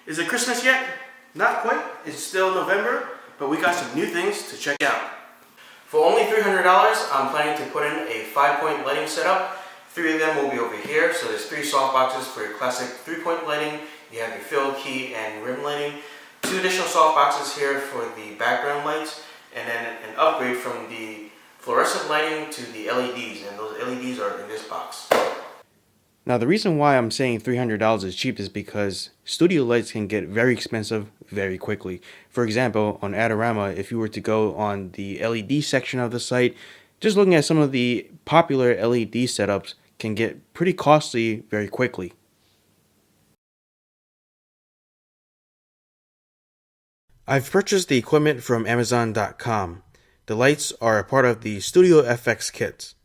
Is it Christmas yet? Not quite. It's still November, but we got some new things to check out. For only $300, I'm planning to put in a 5-point lighting setup. 3 of them will be over here. So there's 3 softboxes for your classic 3-point lighting. You have your fill, key, and rim lighting. 2 additional softboxes here for the background lights, and then an upgrade from the fluorescent lighting to the LEDs, and those LEDs are in this box. Now the reason why I'm saying $300 is cheap is because studio lights can get very expensive very quickly. For example, on Adorama, if you were to go on the LED section of the site, just looking at some of the popular LED setups can get pretty costly very quickly. I've purchased the equipment from Amazon.com. The lights are a part of the StudioFX kits.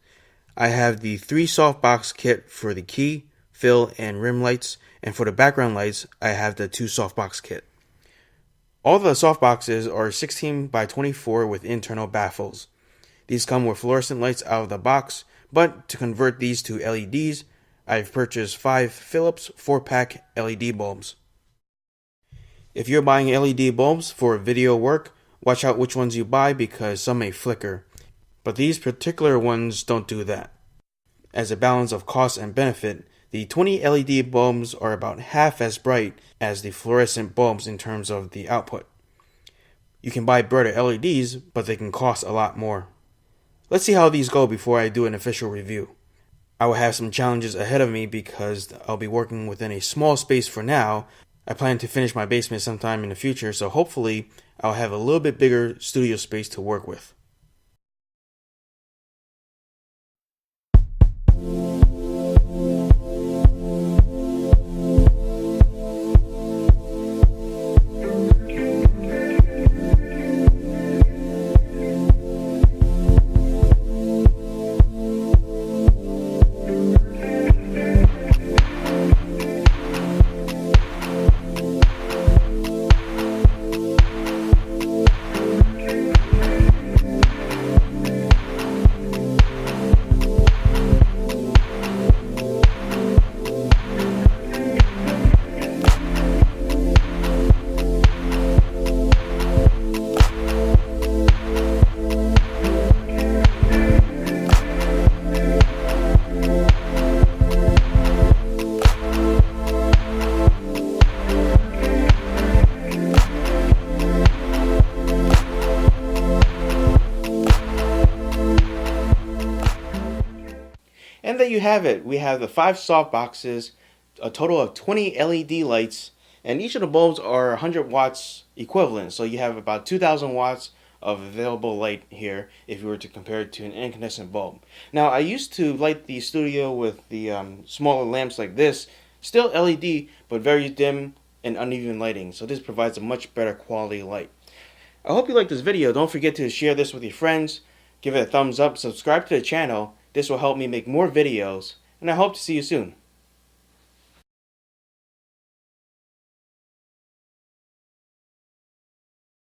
I have the 3 softbox kit for the key, fill, and rim lights, and for the background lights, I have the 2 softbox kit. All the softboxes are 16 by 24 with internal baffles. These come with fluorescent lights out of the box, but to convert these to LEDs, I've purchased 5 Phillips 4-pack LED bulbs. If you're buying LED bulbs for video work, watch out which ones you buy because some may flicker. But these particular ones don't do that. As a balance of cost and benefit, the 20 LED bulbs are about half as bright as the fluorescent bulbs in terms of the output. You can buy brighter LEDs, but they can cost a lot more. Let's see how these go before I do an official review. I will have some challenges ahead of me because I'll be working within a small space for now. I plan to finish my basement sometime in the future, so hopefully I'll have a little bit bigger studio space to work with. And there you have it. We have the 5 soft boxes, a total of 20 LED lights, and each of the bulbs are 100 watts equivalent. So you have about 2,000 watts of available light here if you were to compare it to an incandescent bulb. Now I used to light the studio with the smaller lamps like this, still LED, but very dim and uneven lighting. So this provides a much better quality light. I hope you liked this video. Don't forget to share this with your friends, give it a thumbs up, subscribe to the channel. This will help me make more videos, and I hope to see you soon.